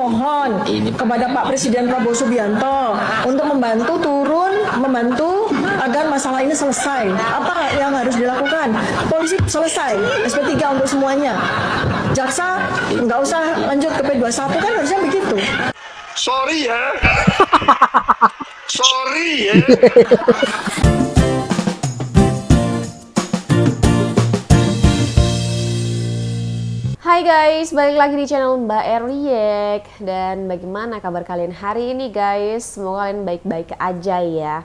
Mohon kepada Pak Presiden Prabowo Subianto untuk membantu agar masalah ini selesai. Apa yang harus dilakukan? Polisi selesai, SP3 untuk semuanya. Jaksa nggak usah lanjut ke P21 kan harusnya begitu. Sorry ya. Sorry ya. Hai guys, balik lagi di channel Mbak Riek. Dan bagaimana kabar kalian hari ini guys? Semoga kalian baik-baik aja ya.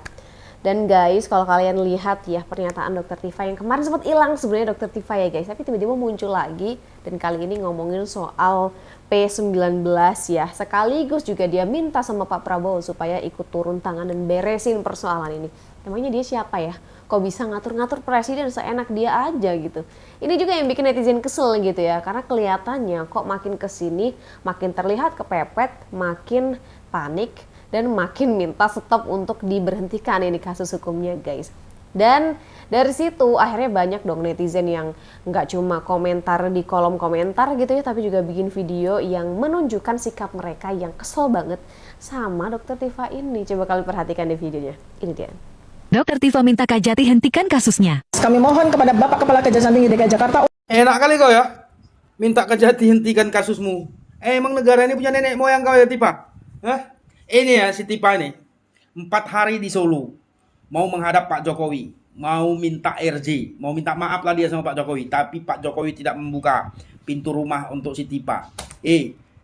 Dan guys, kalau kalian lihat ya pernyataan Dr. Tifa yang kemarin sempat hilang sebenarnya Dr. Tifa ya guys, tapi tiba-tiba muncul lagi dan kali ini ngomongin soal P19 ya. Sekaligus juga dia minta sama Pak Prabowo supaya ikut turun tangan dan beresin persoalan ini. Emangnya dia siapa ya? Kok bisa ngatur-ngatur presiden seenak dia aja gitu. Ini juga yang bikin netizen kesel gitu ya, karena kelihatannya kok makin kesini makin terlihat kepepet, makin panik, dan makin minta stop untuk diberhentikan ini kasus hukumnya guys. Dan dari situ akhirnya banyak dong netizen yang nggak cuma komentar di kolom komentar gitu ya, tapi juga bikin video yang menunjukkan sikap mereka yang kesel banget sama Dr. Tifa ini. Coba kalian perhatikan di videonya, ini dia. Dr. Tifa minta Kajati hentikan kasusnya. Kami mohon kepada Bapak Kepala Kejaksaan Tinggi DKI Jakarta. Enak kali kau ya, minta Kejati hentikan kasusmu. Emang negara ini punya nenek moyang kau ya Tifa? Hah? Ini ya si Tifa ini, 4 hari di Solo, mau menghadap Pak Jokowi, mau minta RJ, mau minta maaf lah dia sama Pak Jokowi. Tapi Pak Jokowi tidak membuka pintu rumah untuk si Tifa.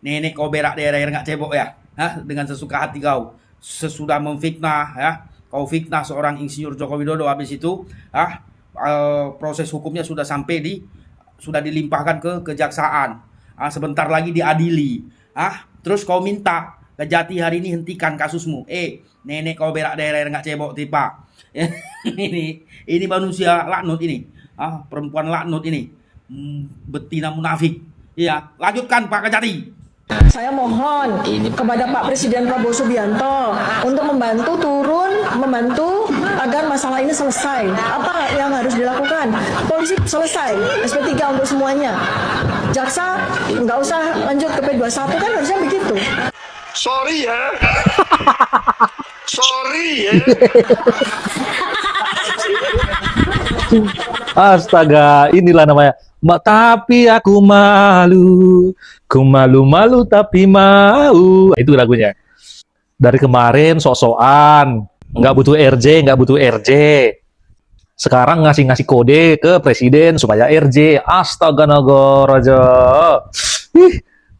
Nenek kau berak daerah nggak cebok ya? Hah? Dengan sesuka hati kau, sesudah memfitnah ya. Kau fitnah seorang insinyur Joko Widodo, habis itu proses hukumnya sudah sudah dilimpahkan ke kejaksaan. Sebentar lagi diadili. Terus kau minta Kejati hari ini hentikan kasusmu. Nenek kau berak daerah nggak cebok Tifa. ini manusia laknut ini. Perempuan laknut ini. Betina munafik. Iya, lanjutkan Pak Kejati. Saya mohon kepada Pak Presiden Prabowo Subianto untuk membantu agar masalah ini selesai. Apa yang harus dilakukan? Polisi selesai, SP3 untuk semuanya. Jaksa nggak usah lanjut ke P21 kan harusnya begitu. Sorry ya. Sorry ya. Astaga, inilah namanya. Tapi aku malu, ku malu-malu tapi mau. Itu lagunya. Dari kemarin sok-sokan, nggak butuh RJ. Sekarang ngasih kode ke presiden supaya RJ. Astaga Nagaraja.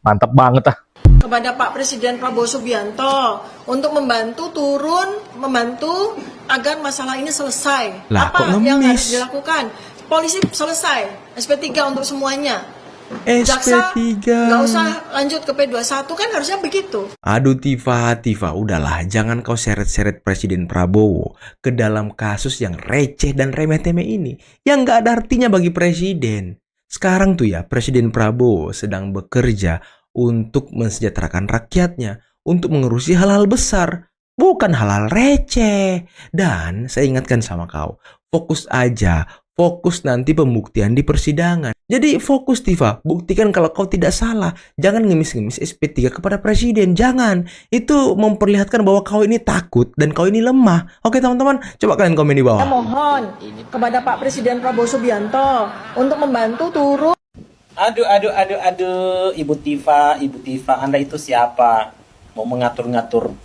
Mantap banget ah. Kepada Pak Presiden Prabowo Subianto untuk membantu agar masalah ini selesai. Apa yang harus dilakukan? Polisi selesai, SP3 untuk semuanya. Jaksa nggak usah lanjut ke P21 kan harusnya begitu. Aduh Tifa, udahlah, jangan kau seret-seret Presiden Prabowo ke dalam kasus yang receh dan remeh-temeh ini, yang nggak ada artinya bagi presiden. Sekarang tuh ya, Presiden Prabowo sedang bekerja untuk mensejahterakan rakyatnya, untuk mengurusi hal-hal besar, bukan hal-hal receh. Dan saya ingatkan sama kau, fokus aja. Fokus nanti pembuktian di persidangan. Jadi fokus Tifa, buktikan kalau kau tidak salah. Jangan ngemis-ngemis SP3 kepada presiden, jangan. Itu memperlihatkan bahwa kau ini takut dan kau ini lemah. Oke teman-teman, coba kalian komen di bawah. Saya mohon kepada Pak Presiden Prabowo Subianto untuk membantu Aduh, Ibu Tifa, Anda itu siapa? Mau mengatur-ngatur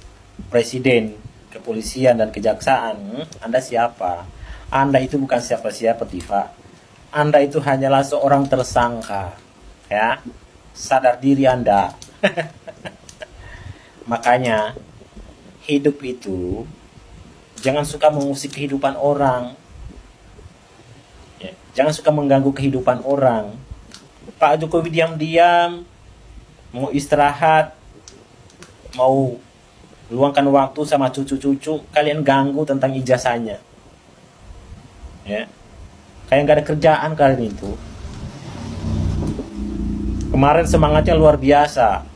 presiden, kepolisian dan kejaksaan? Anda siapa? Anda itu bukan siapa-siapa Tifa. Anda itu hanyalah seorang tersangka. Ya. Sadar diri Anda. Makanya hidup itu jangan suka mengusik kehidupan orang. Ya. Jangan suka mengganggu kehidupan orang. Pak Jokowi diam-diam mau istirahat, mau luangkan waktu sama cucu-cucu, kalian ganggu tentang ijazahnya. Ya, kayak nggak ada kerjaan kalian itu. Kemarin semangatnya luar biasa,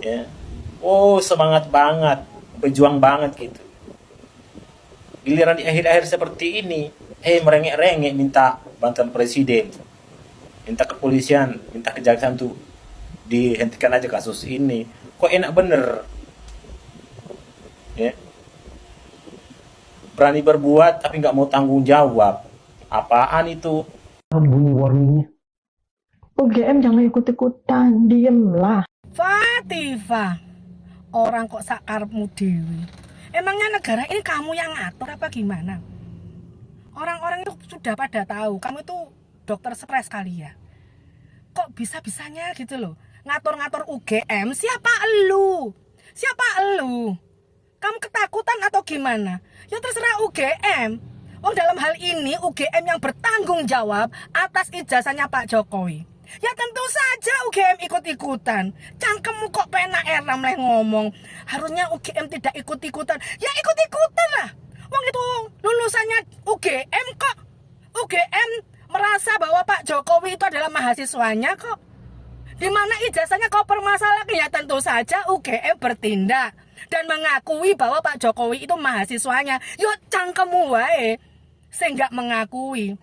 ya, semangat banget, berjuang banget gitu. Giliran di akhir-akhir seperti ini, merengek-rengek minta bantuan presiden, minta kepolisian, minta kejaksaan tuh dihentikan aja kasus ini. Kok enak bener, ya? Berani berbuat tapi nggak mau tanggung jawab. Apaan itu? UGM jangan ikut-ikutan, diemlah. Fatifah, orang kok sakarepmu dewi. Emangnya negara ini kamu yang ngatur apa gimana? Orang-orang itu sudah pada tahu kamu itu dokter stres kali ya. Kok bisa-bisanya gitu loh ngatur-ngatur UGM? Siapa elu? Siapa elu? Kamu ketakutan atau gimana? Ya terserah UGM. Oh, dalam hal ini UGM yang bertanggung jawab atas ijazahnya Pak Jokowi. Ya tentu saja UGM ikut-ikutan. Cangkemmu kok penak eram leh ngomong. Harusnya UGM tidak ikut-ikutan. Ya ikut-ikutan lah. Wong itu lulusannya UGM kok. UGM merasa bahwa Pak Jokowi itu adalah mahasiswanya kok. Di mana ijazahnya kau permasalahkan? Ya tentu saja UGM bertindak dan mengakui bahwa Pak Jokowi itu mahasiswanya. Yo cangkemmu wae sing gak mengakui.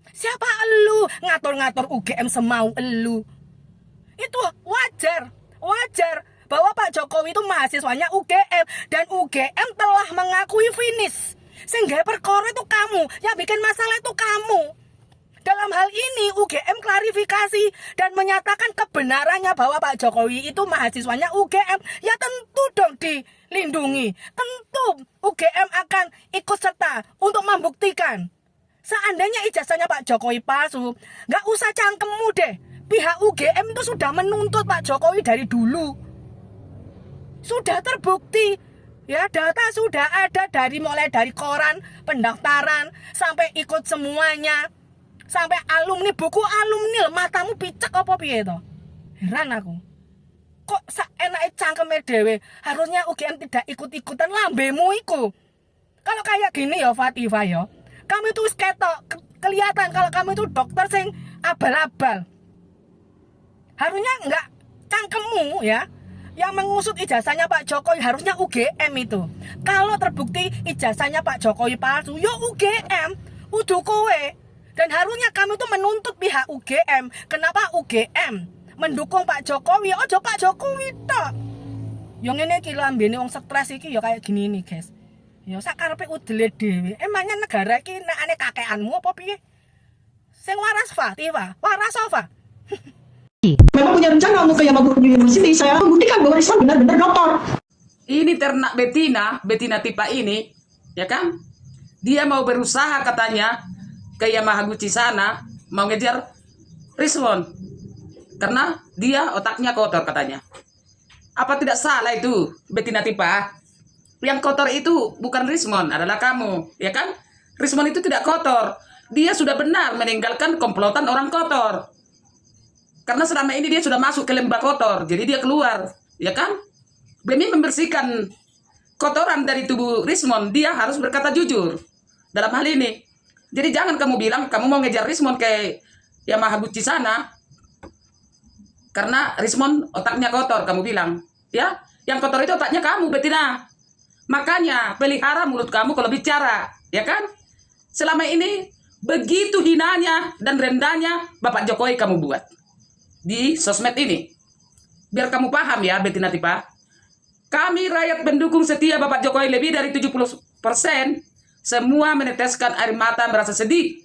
Siapa elu ngatur-ngatur UGM semau elu? Itu wajar bahwa Pak Jokowi itu mahasiswanya UGM dan UGM telah mengakui finish. Sehingga perkara itu kamu, yang bikin masalah itu kamu. Dalam hal ini UGM klarifikasi dan menyatakan kebenarannya bahwa Pak Jokowi itu mahasiswanya UGM. Ya tentu dong dilindungi. Tentu UGM akan ikut serta untuk membuktikan. Seandainya ijazahnya Pak Jokowi palsu, nggak usah cangkemmu deh. Pihak UGM itu sudah menuntut Pak Jokowi dari dulu. Sudah terbukti. Ya, data sudah ada mulai dari koran, pendaftaran, sampai ikut semuanya. Sampai alumni, buku alumni, matamu picek apa piye to? Heran aku. Kok saenake cangkeme dhewe, harusnya UGM tidak ikut-ikutan lambemu iku. Kalau kayak gini ya Fatifah ya, kamu itu ketok kelihatan kalau kamu itu dokter sing abal-abal. Harusnya enggak cangkemmu ya. Yang mengusut ijazahnya Pak Jokowi harusnya UGM itu. Kalau terbukti ijazahnya Pak Jokowi palsu, yo UGM, udah kowe. Dan harusnya kamu itu menuntut pihak UGM. Kenapa UGM mendukung Pak Jokowi? Ojo Pak Jokowi tok. Yang ini iki lambene wong stres iki ya kayak gini nih, guys. Ya sakarepe udele dhewe. Emangnya negara iki nekane kakeanmu apa piye? Sing waras Fatifah, waras apa? Memang punya rencana untuk ke Yamaguchi University. Saya membuktikan bahwa Rizwan benar-benar dokter. Ini ternak betina Tipa ini, ya kan? Dia mau berusaha katanya ke Yamaguchi sana, mau ngejar Rizwan. Karena dia otaknya kotor katanya. Apa tidak salah itu betina Tipa? Yang kotor itu bukan Rizwan, adalah kamu, ya kan? Rizwan itu tidak kotor. Dia sudah benar meninggalkan komplotan orang kotor. Karena selama ini dia sudah masuk ke lembah kotor, jadi dia keluar, ya kan? Demi membersihkan kotoran dari tubuh Rizwan, dia harus berkata jujur dalam hal ini. Jadi jangan kamu bilang kamu mau ngejar Rizwan ke Yamaguchi sana, karena Rizwan otaknya kotor, kamu bilang, ya? Yang kotor itu otaknya kamu, betina. Makanya pelihara mulut kamu kalau bicara, ya kan? Selama ini begitu hinanya dan rendahnya Bapak Jokowi kamu buat di sosmed ini. Biar kamu paham ya betina Tipa. Kami rakyat pendukung setia Bapak Jokowi lebih dari 70%. Semua meneteskan air mata merasa sedih.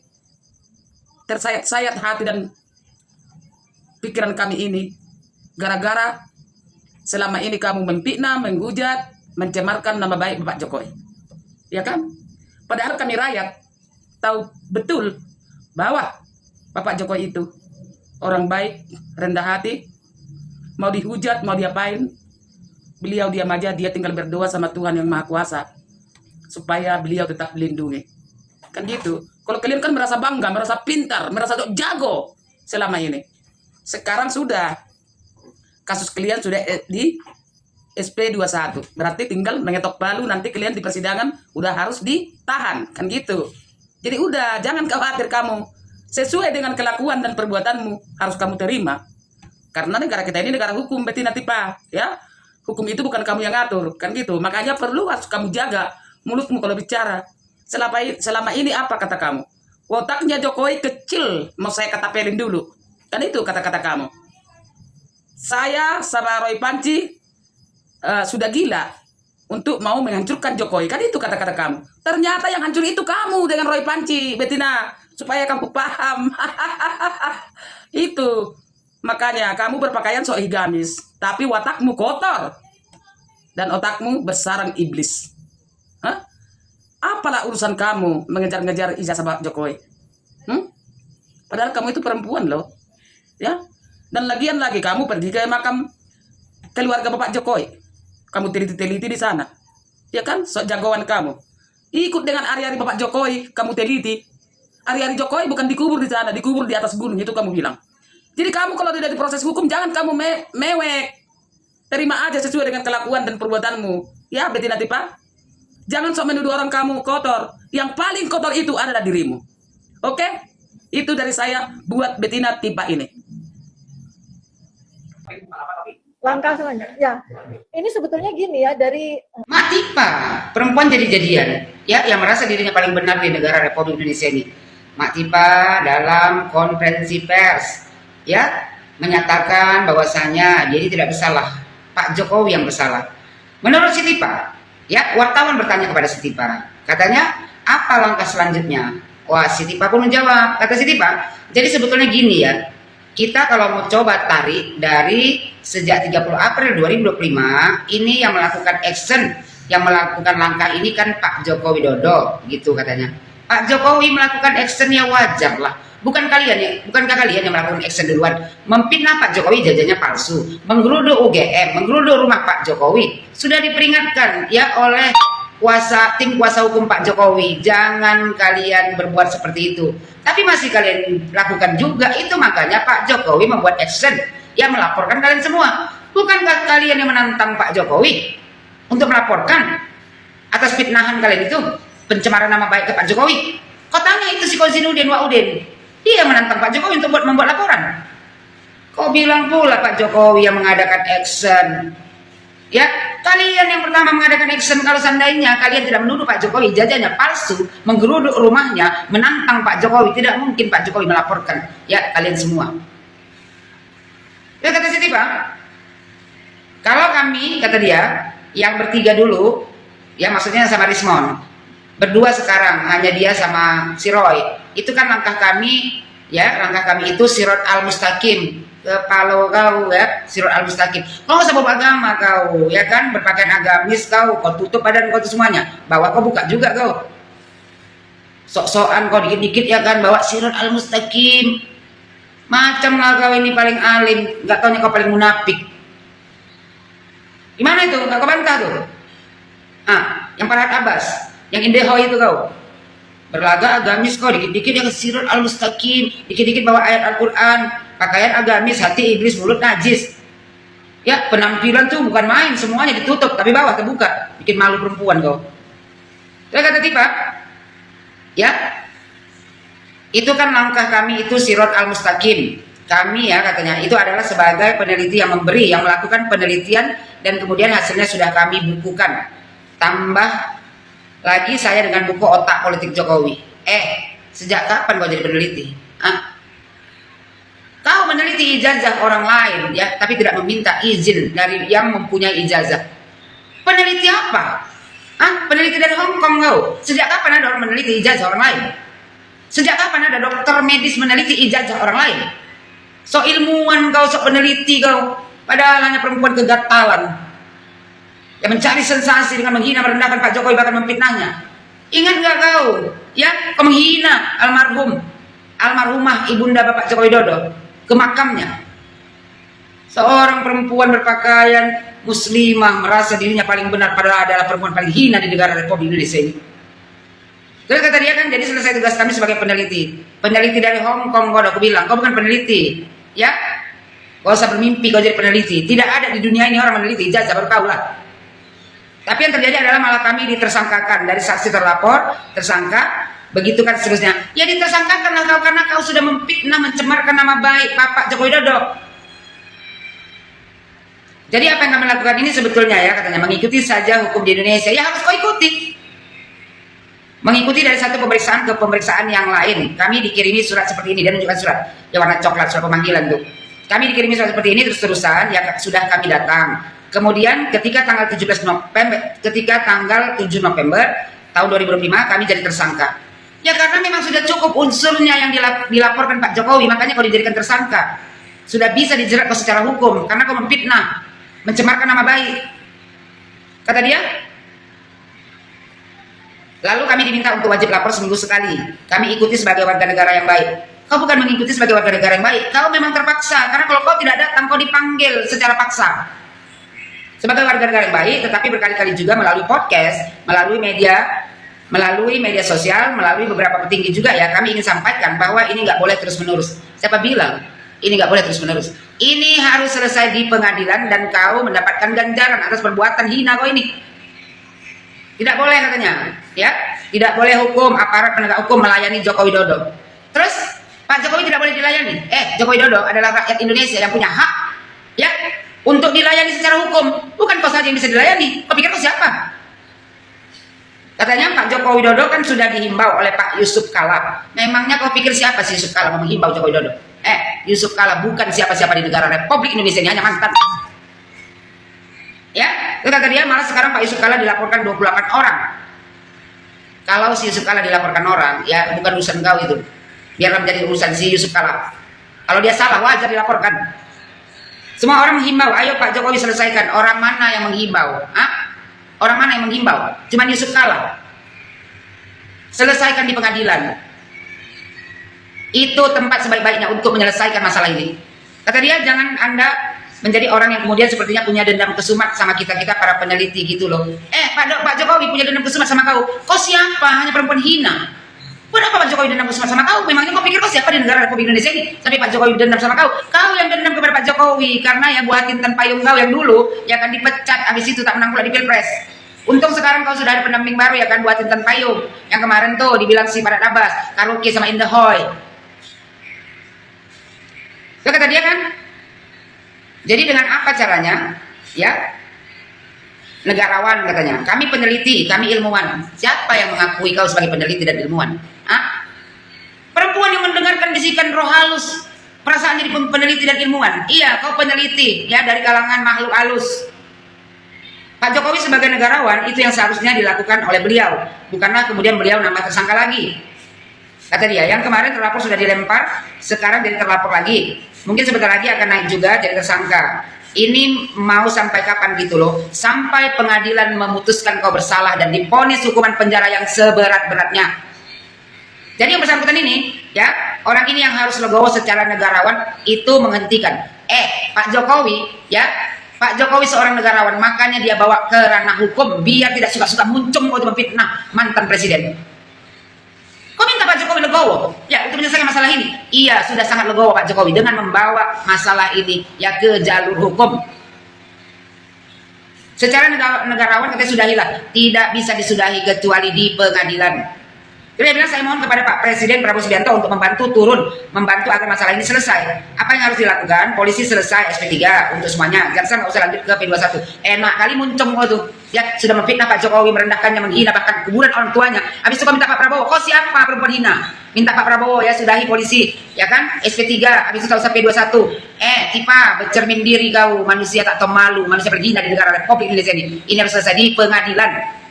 Tersayat-sayat hati dan pikiran kami ini. Gara-gara selama ini kamu memfitnah, menghujat, mencemarkan nama baik Bapak Jokowi. Ya kan? Padahal kami rakyat tahu betul bahwa Bapak Jokowi itu orang baik, rendah hati, mau dihujat, mau diapain, beliau diam aja, dia tinggal berdoa sama Tuhan yang Maha Kuasa, supaya beliau tetap dilindungi. Kan gitu. Kalau kalian kan merasa bangga, merasa pintar, merasa jago selama ini. Sekarang sudah, kasus kalian sudah di SP21. Berarti tinggal mengetok palu, nanti kalian di persidangan udah harus ditahan. Kan gitu. Jadi udah, jangan khawatir kamu. Sesuai dengan kelakuan dan perbuatanmu harus kamu terima. Karena negara kita ini negara hukum, betina Tipa, ya. Hukum itu bukan kamu yang ngatur, kan gitu. Makanya perlu harus kamu jaga mulutmu kalau bicara. Selama ini apa kata kamu? Otaknya Jokowi kecil, mau saya katapelin dulu. Kan itu kata-kata kamu. saya sama Roy Panci sudah gila untuk mau menghancurkan Jokowi. Kan itu kata-kata kamu. Ternyata yang hancur itu kamu dengan Roy Panci, Betina. Supaya kamu paham. Itu. Makanya kamu berpakaian sok higamis. Tapi watakmu kotor. Dan otakmu bersarang iblis. Hah? Apalah urusan kamu mengejar-ngejar ijazah Pak Jokowi? Padahal kamu itu perempuan loh. Ya. Dan lagian lagi kamu pergi ke makam keluarga Bapak Jokowi. Kamu teliti-teliti di sana. Ya kan? Sok jagoan kamu. Ikut dengan ari-ari Bapak Jokowi, kamu teliti. Ari-ari Jokowi bukan dikubur di sana, dikubur di atas gunung, itu kamu bilang. Jadi kamu kalau tidak diproses hukum, jangan kamu mewek. Terima aja sesuai dengan kelakuan dan perbuatanmu. Ya, Betina Tipa. Jangan sok menuduh orang kamu kotor. Yang paling kotor itu adalah dirimu. Oke? Itu dari saya buat Betina Tipa ini. Langkah selanjutnya. Ya, ini sebetulnya gini ya dari Mak Tipa, perempuan jadi-jadian, ya, yang merasa dirinya paling benar di negara Republik Indonesia ini. Mak Tipa dalam konferensi pers, ya, menyatakan bahwasanya jadi tidak bersalah, Pak Jokowi yang bersalah. Menurut si Tipa, ya, wartawan bertanya kepada si Tipa, katanya apa langkah selanjutnya? Wah, si Tipa pun menjawab, kata si Tipa, jadi sebetulnya gini ya. Kita kalau mau coba tarik dari sejak 30 April 2025, ini yang melakukan action, yang melakukan langkah ini kan Pak Joko Widodo, gitu katanya. Pak Jokowi melakukan action ya wajar lah. Bukan kalian ya, bukankah kalian yang melakukan action duluan? Memfitnah Pak Jokowi jajannya palsu, menggeruduk UGM, menggeruduk rumah Pak Jokowi. Sudah diperingatkan ya oleh tim kuasa hukum Pak Jokowi, jangan kalian berbuat seperti itu. Tapi masih kalian lakukan juga itu, makanya Pak Jokowi membuat action yang melaporkan kalian semua. Bukankah kalian yang menantang Pak Jokowi untuk melaporkan atas fitnahan kalian itu, pencemaran nama baik ke Pak Jokowi? Kotanya itu si Kozinudin Waudin, dia menantang Pak Jokowi untuk membuat laporan. Kau bilang pula Pak Jokowi yang mengadakan action. Ya, kalian yang pertama mengadakan action kalau seandainya kalian tidak menuduh Pak Jokowi jajannya palsu, menggeruduk rumahnya, menantang Pak Jokowi, tidak mungkin Pak Jokowi melaporkan. Ya, kalian semua. Ya, kata si Tipa, kalau kami, kata dia, yang bertiga dulu, ya maksudnya sama Rismon, berdua sekarang, hanya dia sama si Roy, itu kan langkah kami, ya, langkah kami itu Sirot Al-Mustaqim, kepala kau ya, Sirot Al-Mustaqim. Kau nggak usah bawa agama kau, ya kan, berpakaian agamis kau tutup badan kau itu semuanya, bawa kau buka juga kau. Sok-sokan kau dikit-dikit ya kan, bawa Sirot Al-Mustaqim. Macam lah kau ini paling alim, nggak taunya kau paling munafik. Gimana itu? Nggak kau bantah tuh? Yang Farhad Abbas, yang Indeho itu kau. Berlaga agamis kau, dikit-dikit yang Sirot Al-Mustaqim, dikit-dikit bawa ayat Al-Quran, pakaian agamis, hati iblis, mulut najis. Ya, penampilan tuh bukan main, semuanya ditutup, tapi bawah terbuka, bikin malu perempuan kau. Saya kata Tipa, ya, itu kan langkah kami itu Sirot Al-Mustaqim. Kami ya katanya, itu adalah sebagai peneliti yang memberi, yang melakukan penelitian, dan kemudian hasilnya sudah kami bukukan. Tambah lagi saya dengan buku Otak Politik Jokowi. Sejak kapan kau jadi peneliti? Kau meneliti ijazah orang lain ya, tapi tidak meminta izin dari yang mempunyai ijazah. Peneliti apa? Peneliti dari Hong Kong kau. Sejak kapan ada orang meneliti ijazah orang lain? Sejak kapan ada dokter medis meneliti ijazah orang lain? So ilmuwan kau, so peneliti kau. Padahal hanya perempuan kegatalan yang mencari sensasi dengan menghina, merendahkan Pak Jokowi, bahkan memfitnahnya. Ingat gak kau? Ya, kau menghina almarhumah ibunda Bapak Joko Widodo ke makamnya. Seorang perempuan berpakaian muslimah merasa dirinya paling benar, padahal adalah perempuan paling hina di negara Republik Indonesia ini. Terus kata dia kan, jadi selesai tugas kami sebagai peneliti. Peneliti dari Hong Kong, kau aku bilang, kau bukan peneliti. Ya, kau usah bermimpi kau jadi peneliti. Tidak ada di dunia ini orang meneliti ijazah, baru kau lah. Tapi yang terjadi adalah malah kami ditersangkakan dari saksi terlapor, tersangka, begitu kan seterusnya. Ya ditersangkakan lah kau karena kau sudah memfitnah, mencemarkan nama baik Bapak Joko Widodo. Jadi apa yang kami lakukan ini sebetulnya ya katanya mengikuti saja hukum di Indonesia. Ya harus kau ikuti. Mengikuti dari satu pemeriksaan ke pemeriksaan yang lain. Kami dikirimi surat seperti ini, dan menunjukkan surat yang warna coklat, surat pemanggilan tuh. Kami dikirimi surat seperti ini terus-terusan, ya sudah kami datang. Kemudian ketika tanggal 7 November tahun 2005 kami jadi tersangka. Ya karena memang sudah cukup unsurnya yang dilaporkan Pak Jokowi, makanya kalau dijadikan tersangka sudah bisa dijerat kau secara hukum karena kau memfitnah, mencemarkan nama baik. Kata dia. Lalu kami diminta untuk wajib lapor seminggu sekali. Kami ikuti sebagai warga negara yang baik. Kau bukan mengikuti sebagai warga negara yang baik, kau memang terpaksa. Karena kalau kau tidak datang, kau dipanggil secara paksa. Sebagai warga negara yang baik, tetapi berkali-kali juga melalui podcast, melalui media sosial, melalui beberapa petinggi juga ya, kami ingin sampaikan bahwa ini nggak boleh terus-menerus. Siapa bilang ini nggak boleh terus-menerus? Ini harus selesai di pengadilan dan kau mendapatkan ganjaran atas perbuatan hina kau ini. Tidak boleh katanya, ya, tidak boleh hukum aparat penegak hukum melayani Joko Widodo. Terus Pak Jokowi tidak boleh dilayani. Joko Widodo adalah rakyat Indonesia yang punya hak, ya, untuk dilayani secara hukum. Bukan kau saja yang bisa dilayani. Kau pikir kau siapa? Katanya Pak Joko Widodo kan sudah dihimbau oleh Pak Yusuf Kala. Memangnya kau pikir siapa sih Yusuf Kala menghimbau Joko Widodo? Yusuf Kala bukan siapa-siapa di negara Republik Indonesia ini, hanya mantan. Ya, itu kata dia, malah sekarang Pak Yusuf Kala dilaporkan 28 orang. Kalau si Yusuf Kala dilaporkan orang, ya bukan urusan kau itu. Biarlah menjadi urusan si Yusuf Kala. Kalau dia salah, wajar dilaporkan. Semua orang menghimbau, ayo Pak Jokowi selesaikan. Orang mana yang menghimbau? Orang mana yang menghimbau? Cuman Yusuf Kala. Selesaikan di pengadilan. Itu tempat sebaik-baiknya untuk menyelesaikan masalah ini. Kata dia, jangan Anda menjadi orang yang kemudian sepertinya punya dendam kesumat sama kita-kita para peneliti gitu loh. Pak Jokowi punya dendam kesumat sama kau. Kau siapa? Hanya perempuan hina. Kenapa Pak Jokowi dendam kesumat sama kau? Memangnya kau pikir kau siapa di negara Republik Indonesia ini? Tapi Pak Jokowi dendam sama kau. Kau yang dendam kepada Pak Jokowi karena ya buatin tanpa payung kau yang dulu ya kan dipecat, habis itu tak menang pula di Pilpres. Untung sekarang kau sudah ada pendamping baru ya kan, buatin tanpa payung. Yang kemarin tuh dibilang si Padat Abbas, karaoke sama In The Hoy. Itu kata dia kan. Jadi dengan apa caranya? Ya, negarawan katanya. Kami peneliti, kami ilmuwan. Siapa yang mengakui kau sebagai peneliti dan ilmuwan? Perempuan yang mendengarkan bisikan roh halus, perasaan jadi peneliti dan ilmuwan. Iya, kau peneliti ya dari kalangan makhluk halus. Pak Jokowi sebagai negarawan itu yang seharusnya dilakukan oleh beliau, bukanlah kemudian beliau nambah tersangka lagi. Kata dia, yang kemarin terlapor sudah dilempar, sekarang jadi terlapor lagi. Mungkin sebentar lagi akan naik juga jadi tersangka. Ini mau sampai kapan gitu loh? Sampai pengadilan memutuskan kau bersalah dan divonis hukuman penjara yang seberat-beratnya. Jadi yang bersangkutan ini, ya, orang ini yang harus legowo secara negarawan itu menghentikan. Pak Jokowi, ya, Pak Jokowi seorang negarawan, makanya dia bawa ke ranah hukum biar tidak suka-suka muncung untuk memfitnah mantan presiden. Kau minta Pak Jokowi legowo, ya, untuk menyelesaikan masalah ini. Iya, sudah sangat legowo Pak Jokowi dengan membawa masalah ini ya ke jalur hukum. Secara negarawan kita sudahilah, tidak bisa disudahi kecuali di pengadilan. Jadi dia bilang, saya mohon kepada Pak Presiden Prabowo Subianto untuk membantu membantu agar masalah ini selesai. Apa yang harus dilakukan? Polisi selesai SP3 untuk semuanya. Jaksa nggak usah lanjut ke P21. Enak kali muncung tuh. Ya sudah memfitnah Pak Jokowi, merendahkannya, menghina bahkan kuburan orang tuanya. Habis itu kau minta Pak Prabowo, kau siapa perempuan hina? Minta Pak Prabowo ya sudahi polisi, ya kan? SP3, habis itu tak usah P21. Tipa, bercermin diri kau, manusia tak tahu malu, manusia berhina di negara Republik Indonesia ini. Ini harus selesai di pengadilan.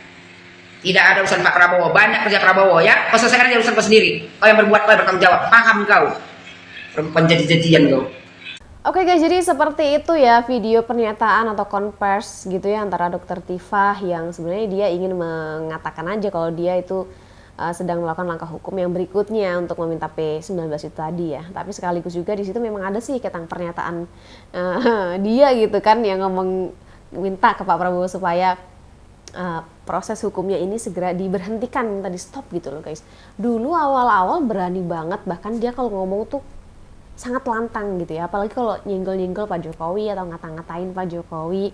Tidak ada urusan Pak Prabowo, banyak kerja Prabowo ya. Kau selesaikan aja urusan kau sendiri. Kau yang berbuat, kau yang bertanggung jawab. Paham kau? Perempuan jadi-jadian kau. Oke guys, jadi seperti itu ya video pernyataan atau konvers gitu ya antara Dokter Tifah yang sebenarnya dia ingin mengatakan aja kalau dia itu sedang melakukan langkah hukum yang berikutnya untuk meminta P19 itu tadi ya. Tapi sekaligus juga di situ memang ada sih ketang pernyataan dia gitu kan yang ngomong minta ke Pak Prabowo supaya proses hukumnya ini segera diberhentikan, tadi stop gitu loh guys. Dulu awal-awal berani banget, bahkan dia kalau ngomong tuh sangat lantang gitu ya, apalagi kalau nyenggol-nyenggol Pak Jokowi atau ngata-ngatain Pak Jokowi,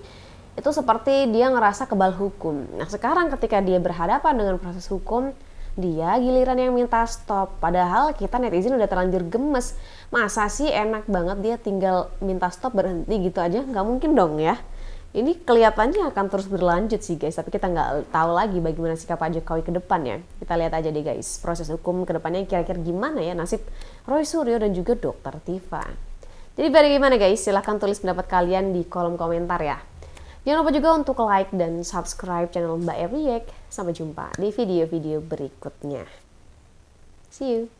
itu seperti dia ngerasa kebal hukum. Nah sekarang ketika dia berhadapan dengan proses hukum, dia giliran yang minta stop, padahal kita netizen udah terlanjur gemes. Masa sih enak banget dia tinggal minta stop berhenti gitu aja? Nggak mungkin dong ya. Ini kelihatannya akan terus berlanjut sih guys, tapi kita nggak tahu lagi bagaimana sikap Pak Jokowi ke depannya. Kita lihat aja deh guys, proses hukum ke depannya kira-kira gimana ya nasib Roy Suryo dan juga Dokter Tifah. Jadi bagaimana guys? Silahkan tulis pendapat kalian di kolom komentar ya. Jangan lupa juga untuk like dan subscribe channel Mbak Eriek. Sampai jumpa di video-video berikutnya. See you.